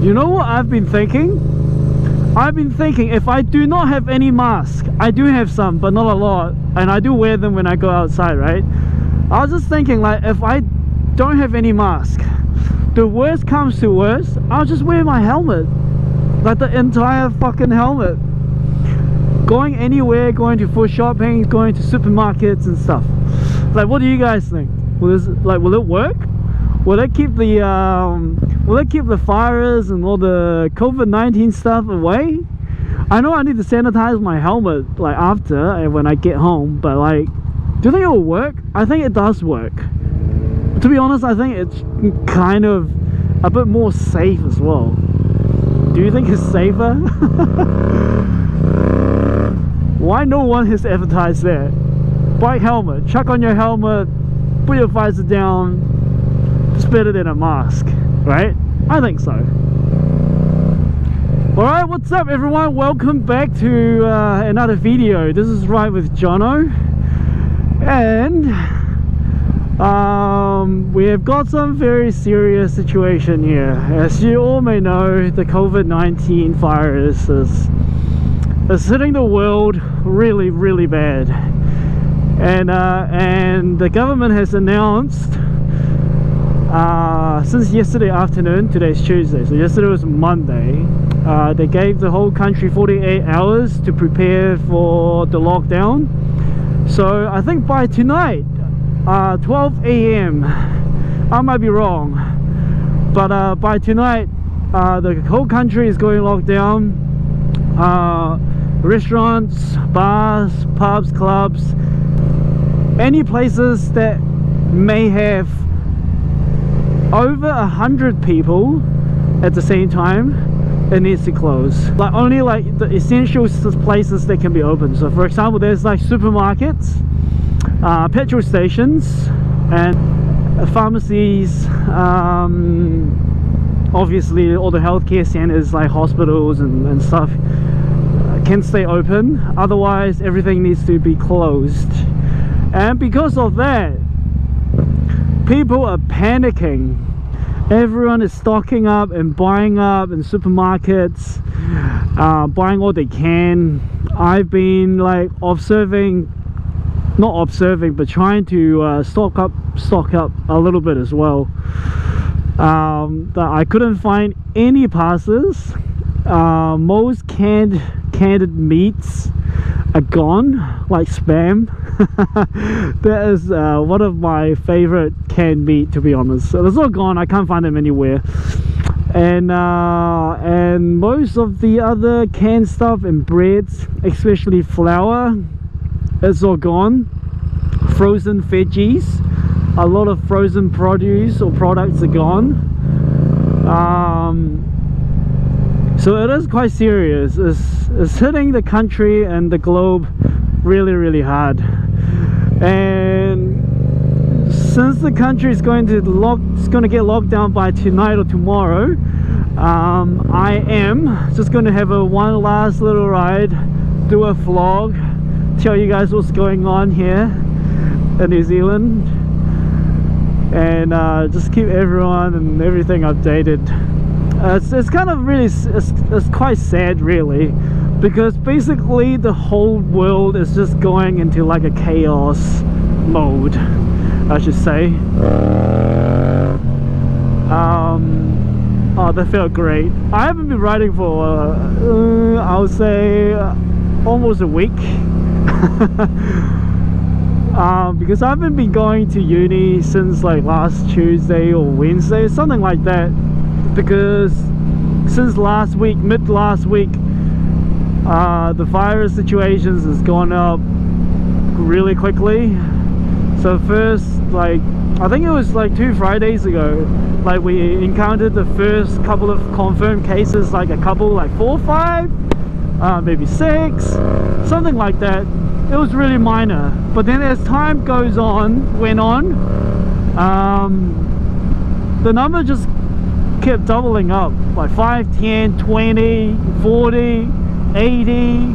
You know what I've been thinking? I've been thinking if I do not have any mask, I do have some, but not a lot, and I do wear them when I go outside, right? I was just thinking, like, if I don't have any mask, the worst comes to worst, I'll just wear my helmet, like the entire fucking helmet, going anywhere, going to food shopping, going to supermarkets and stuff. Like, what do you guys think? Will it work? Will it keep the virus and all the COVID-19 stuff away? I know I need to sanitize my helmet like after and when I get home, but like, do you think it will work? I think it does work. To be honest, I think it's kind of a bit more safe as well. Do you think it's safer? Why no one has advertised that? Bike helmet, chuck on your helmet, put your visor down. It's better than a mask, right? I think so. Alright, what's up everyone? Welcome back to another video. This is Ride with Jono. And we have got some very serious situation here. As you all may know, the COVID-19 virus is hitting the world really, really bad. And the government has announced since yesterday afternoon, today's Tuesday, so yesterday was Monday, they gave the whole country 48 hours to prepare for the lockdown. So I think by tonight, 12 AM, I might be wrong, but by tonight the whole country is going lockdown. Restaurants, bars, pubs, clubs, any places that may have over 100 people at the same time, it needs to close. Like only like the essential places that can be open. So for example, there's like supermarkets, petrol stations, and pharmacies, obviously all the healthcare centers like hospitals and stuff can stay open. Otherwise everything needs to be closed. And because of that, people are panicking. Everyone is stocking up and buying up in supermarkets, buying all they can. I've been like not observing, but trying to stock up a little bit as well. I couldn't find any passes. Most canned meats are gone, like spam. That is one of my favorite canned meat, to be honest. So it's all gone. I can't find them anywhere. And most of the other canned stuff and breads, especially flour, it's all gone. Frozen veggies, a lot of frozen produce or products are gone. So it is quite serious. It's hitting the country and the globe really, really hard. And since the country is going to get locked down by tonight or tomorrow, I am just going to have one last little ride, do a vlog, tell you guys what's going on here in New Zealand, and just keep everyone and everything updated. It's kind of really, it's quite sad really, because basically the whole world is just going into like a chaos mode, I should say. Oh, that felt great. I haven't been riding for I would say almost a week. Because I haven't been going to uni since like last Tuesday or Wednesday, something like that. Because since last week, mid last week, the virus situations has gone up really quickly. So first, like, I think it was like 2 Fridays ago, like we encountered the first couple of confirmed cases, like a couple, like 4 or 5, maybe 6, something like that. It was really minor. But then as time went on, the number just kept doubling up, like 5, 10, 20, 40, 80.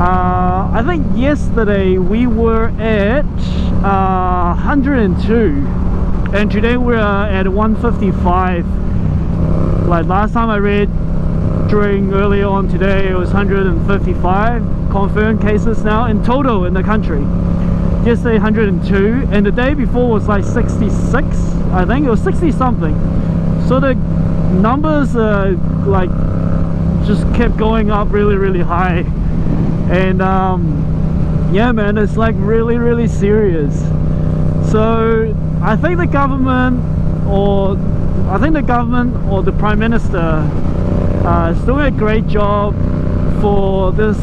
I think yesterday we were at 102, and today we're at 155. Like last time I read during earlier on today, it was 155 confirmed cases now in total in the country. Yesterday 102, and the day before was like 66. I think it was 60 something. So the numbers like just kept going up really high. And yeah man, it's like really serious. So I think the government or the Prime Minister is doing a great job for this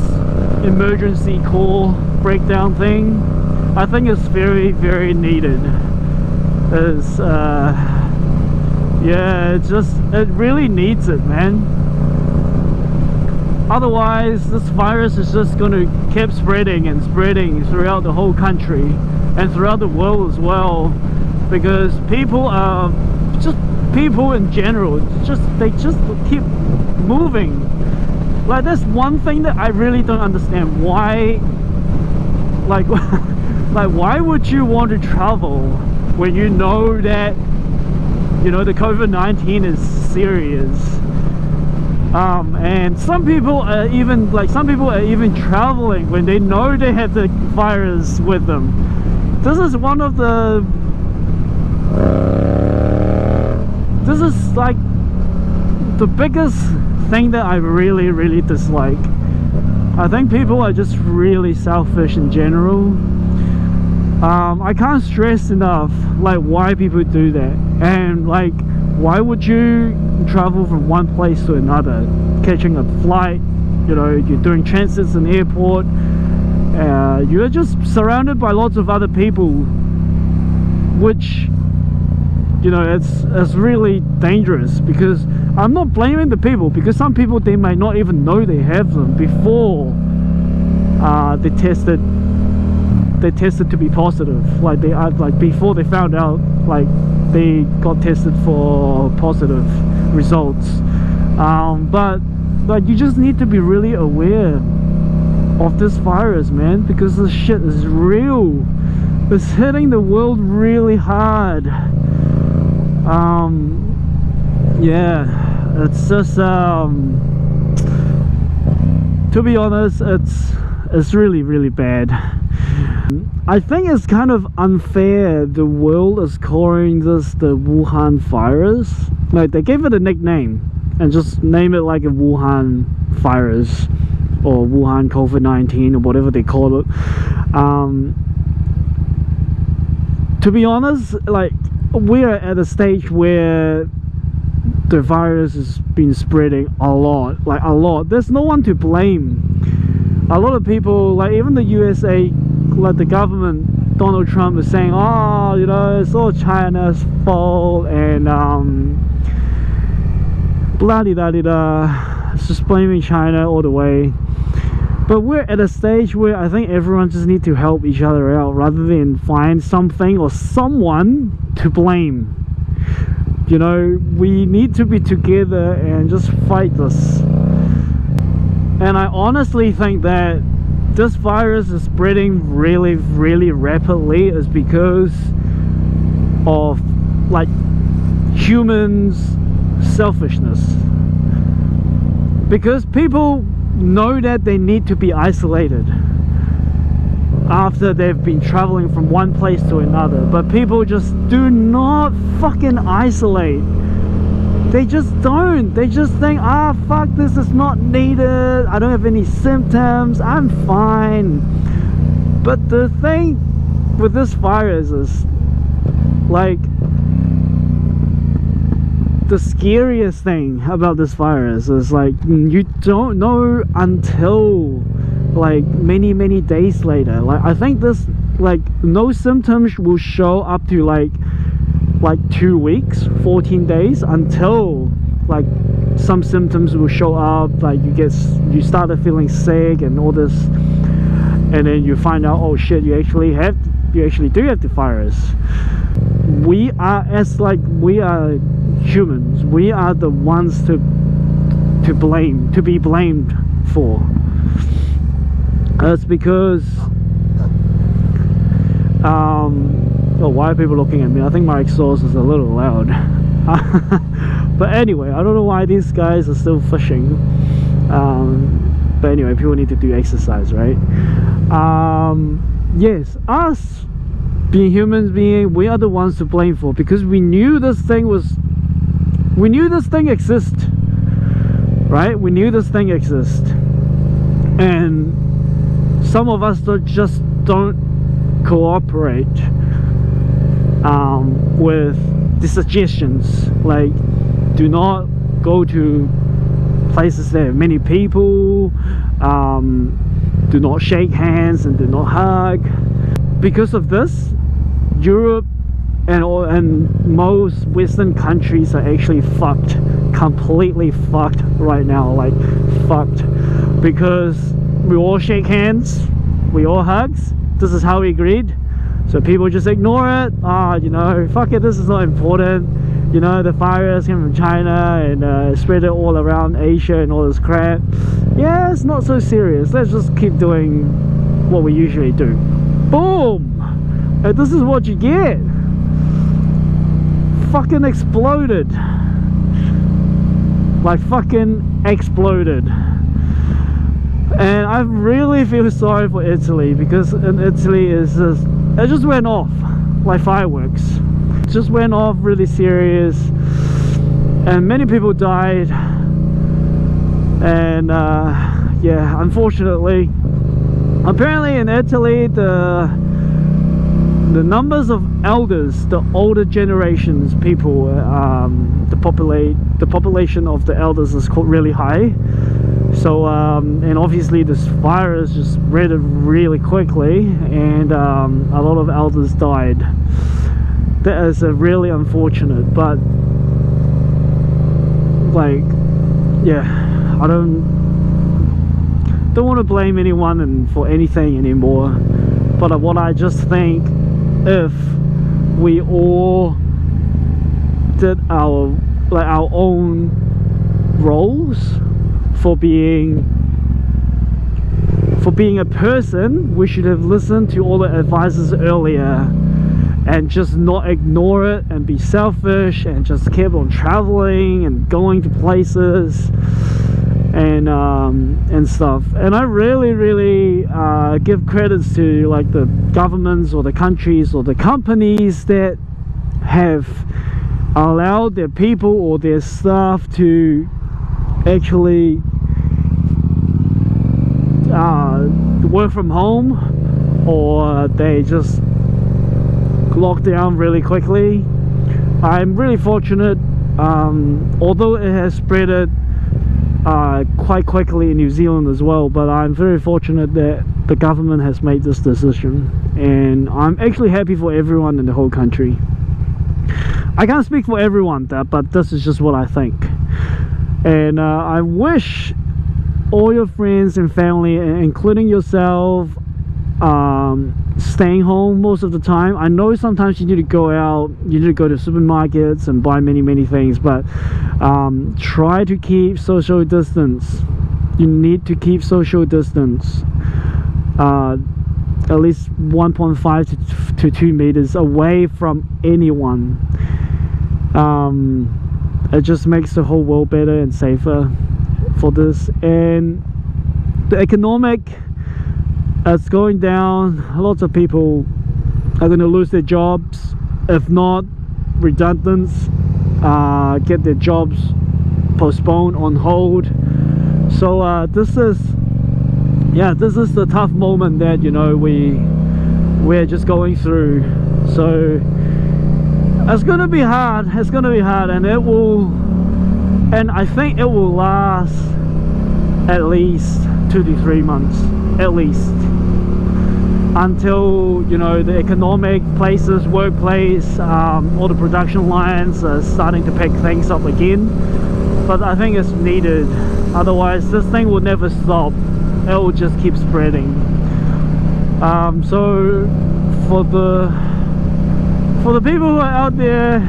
emergency call breakdown thing. I think it's very needed. It's yeah, it really needs it, man. Otherwise this virus is just going to keep spreading and spreading throughout the whole country and throughout the world as well, because people are just, people in general, they just keep moving. Like that's one thing that I really don't understand. Why, like like why would you want to travel when you know that, you know, the COVID-19 is serious? And some people are even traveling when they know they have the virus with them. This is one of the this is like the biggest thing that I really dislike. I think people are just really selfish in general. I can't stress enough like why people do that, and like why would you travel from one place to another, catching a flight, you know, you're doing transits in the airport, you're just surrounded by lots of other people, which, you know, it's really dangerous. Because I'm not blaming the people, because some people, they may not even know they have them before they tested to be positive. Like they are, like before they found out, like they got tested for positive results. But like you just need to be really aware of this virus, man, because this shit is real. It's hitting the world really hard. Yeah, it's just to be honest, it's really bad. I think it's kind of unfair the world is calling this the Wuhan virus. Like they gave it a nickname and just name it like a Wuhan virus or Wuhan COVID-19 or whatever they call it. To be honest, like we're at a stage where the virus has been spreading a lot, like a lot. There's no one to blame. A lot of people, like even the USA, like the government, Donald Trump is saying, oh, you know, it's all China's fault, and blah de da de da. It's just blaming China all the way. But we're at a stage where I think everyone just needs to help each other out rather than find something or someone to blame. You know, we need to be together and just fight this. And I honestly think that this virus is spreading really rapidly is because of like humans' selfishness. Because people know that they need to be isolated after they've been traveling from one place to another, but people just do not fucking isolate. They just don't. They just think, ah, fuck, this is not needed, I don't have any symptoms, I'm fine. But the thing with this virus is, like, the scariest thing about this virus is like you don't know until like many days later. Like I think this, like, no symptoms will show up to like 2 weeks, 14 days, until like some symptoms will show up, like you started feeling sick and all this, and then you find out, oh shit, you actually do have the virus. We are humans, we are the ones to be blamed for. That's because oh, why are people looking at me? I think my exhaust is a little loud. But anyway, I don't know why these guys are still fishing. But anyway, people need to do exercise, right? Yes, us being humans we are the ones to blame for, because we knew this thing exists, right? We knew this thing exists, and some of us just don't cooperate with the suggestions, like do not go to places that have many people, do not shake hands and do not hug. Because of this, Europe and most Western countries are actually fucked, completely fucked right now, like fucked, because we all shake hands, we all hugs. This is how we agreed, so people just ignore it. You know, fuck it, this is not important. You know, the virus came from China and spread it all around Asia and all this crap. Yeah, it's not so serious. Let's just keep doing what we usually do. Boom! And this is what you get. Fucking exploded. Like fucking exploded. And I really feel sorry for Italy, because in Italy it just went off like fireworks. It just went off really serious, and many people died. And yeah, unfortunately, apparently in Italy the numbers of elders, the older generations people, the population of the elders is really high. So and obviously this virus just spread really quickly, and a lot of elders died. That is really unfortunate, but like, yeah, I don't want to blame anyone for anything anymore. But what I just think, if we all did our own roles for being a person, we should have listened to all the advices earlier and just not ignore it and be selfish, and just keep on traveling and going to places and stuff. And I really give credits to like the governments or the countries or the companies that have allowed their people or their staff to actually work from home, or they just lock down really quickly. I'm really fortunate, although it has spread quite quickly in New Zealand as well, but I'm very fortunate that the government has made this decision, and I'm actually happy for everyone in the whole country. I can't speak for everyone, but this is just what I think. And I wish all your friends and family, including yourself, staying home most of the time. I know sometimes you need to go out, you need to go to supermarkets and buy many things, but try to keep social distance. You need to keep social distance, at least 1.5 to 2 meters away from anyone. It just makes the whole world better and safer for this. And the economic, it's going down. Lots of people are going to lose their jobs, if not redundants, get their jobs postponed, on hold. So this is the tough moment that, you know, we're just going through. So it's gonna be hard, and I think it will last at least 2 to 3 months, at least, until, you know, the economic places, workplace, all the production lines are starting to pick things up again. But I think it's needed, otherwise this thing will never stop. It will just keep spreading. So for the people who are out there,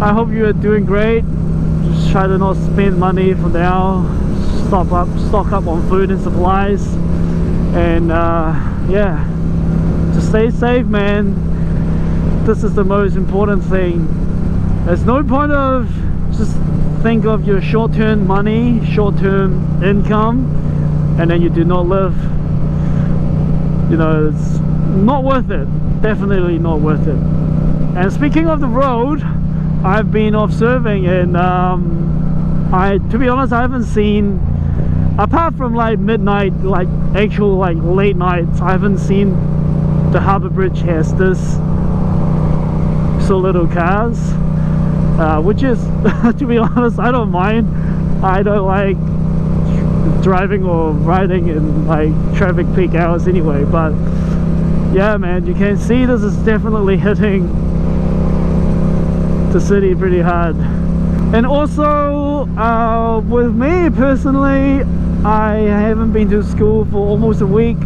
I hope you are doing great. Just try to not spend money for now. Stock up on food and supplies, and yeah, just stay safe, man. This is the most important thing. There's no point of just think of your short-term money, short-term income, and then you do not live. You know, it's not worth it. Definitely not worth it. And speaking of the road, I've been observing, and to be honest, I haven't seen, apart from like midnight, like actual like late nights, I haven't seen the Harbour Bridge has this so little cars, which is to be honest, I don't mind. I don't like driving or riding in like traffic peak hours anyway, but yeah man, you can see this is definitely hitting the city pretty hard. And also with me personally, I haven't been to school for almost a week.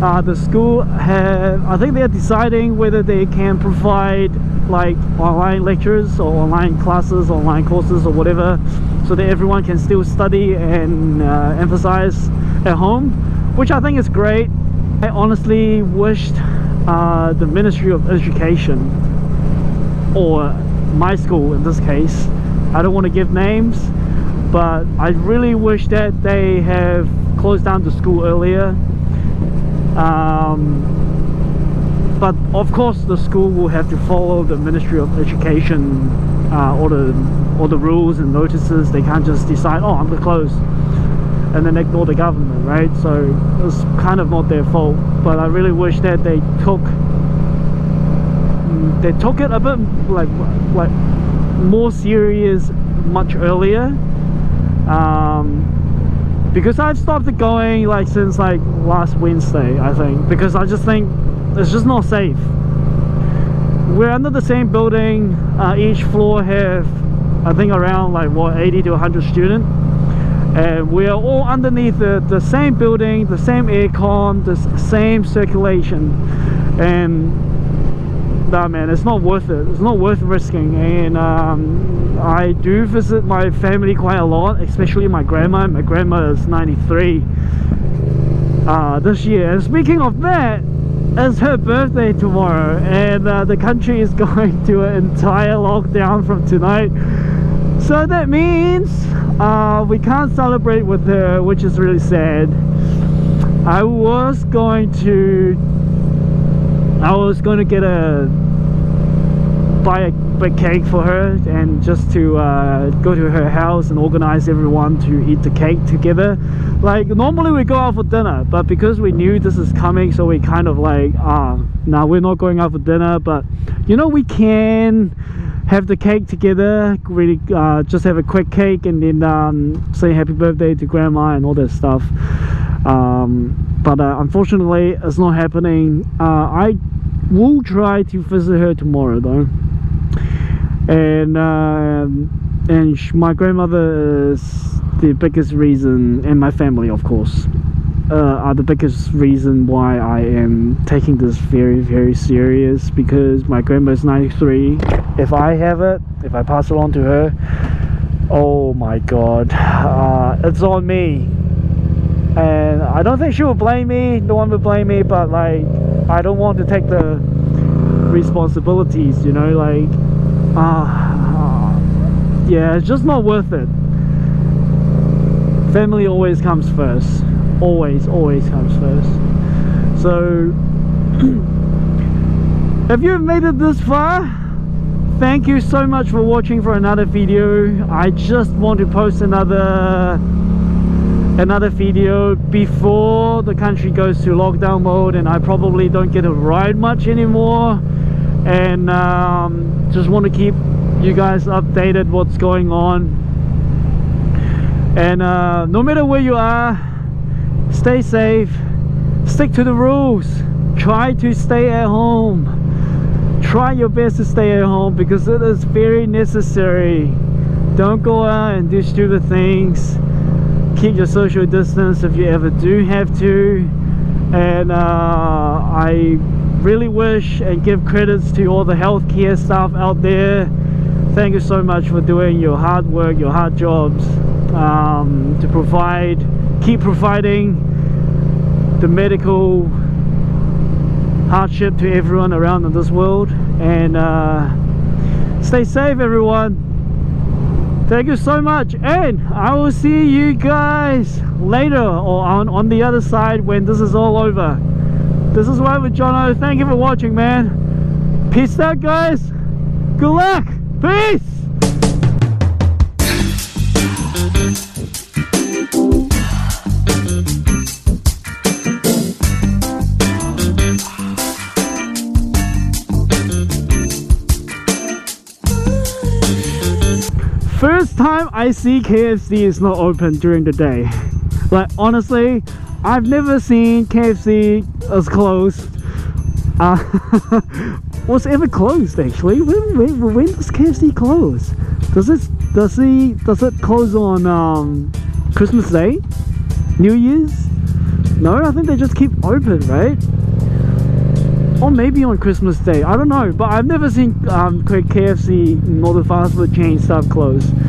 The school I think they're deciding whether they can provide like online lectures or online classes, online courses or whatever, so that everyone can still study and emphasize at home, which I think is great. I honestly wished the Ministry of Education, or my school in this case, I don't want to give names, but I really wish that they have closed down the school earlier. But of course the school will have to follow the Ministry of Education, all the rules and notices. They can't just decide, oh, I'm gonna close, and then ignore the government, right? So it's kind of not their fault, but I really wish that they took it a bit like more serious much earlier, because I've stopped going like since like last Wednesday, I think, because I just think it's just not safe. We're under the same building, each floor have I think around like what, 80 to 100 students, and we are all underneath the same building, the same aircon, the same circulation, and nah man, it's not worth it. It's not worth risking. And I do visit my family quite a lot, especially my grandma. My grandma is 93 this year, and speaking of that, it's her birthday tomorrow, and the country is going to an entire lockdown from tonight, so that means we can't celebrate with her, which is really sad. I was going to get buy a big cake for her, and just to go to her house and organize everyone to eat the cake together. Like normally we go out for dinner, but because we knew this is coming, so we kind of like, nah, we're not going out for dinner, but you know, we can have the cake together, really just have a quick cake, and then say happy birthday to grandma and all that stuff. But unfortunately it's not happening. I will try to visit her tomorrow though, and my grandmother is the biggest reason, and my family of course are the biggest reason why I am taking this very, very serious, because my grandma is 93. If I have it, if I pass it on to her, oh my god, it's on me. And I don't think she will blame me, no one will blame me, but like, I don't want to take the responsibilities, you know, like yeah, it's just not worth it. Family always comes first, always comes first. So if you've made it this far, thank you so much for watching for another video. I just want to post another video before the country goes to lockdown mode, and I probably don't get to ride much anymore, and just want to keep you guys updated what's going on. And no matter where you are, stay safe, stick to the rules, try to stay at home, try your best to stay at home, because it is very necessary. Don't go out and do stupid things. Keep your social distance if you ever do have to. And I really wish and give credits to all the healthcare staff out there. Thank you so much for doing your hard work, your hard jobs, to keep providing the medical hardship to everyone around in this world. And stay safe everyone. Thank you so much, and I will see you guys later or on the other side when this is all over. This is Ride with Jono. Thank you for watching, man. Peace out, guys. Good luck. Peace. First time I see KFC is not open during the day. Like, honestly, I've never seen KFC as closed. Was ever closed actually? When does KFC close? Does it close on Christmas Day? New Year's? No, I think they just keep open, right? Or maybe on Christmas Day, I don't know, but I've never seen KFC nor the fast food chain stuff closed.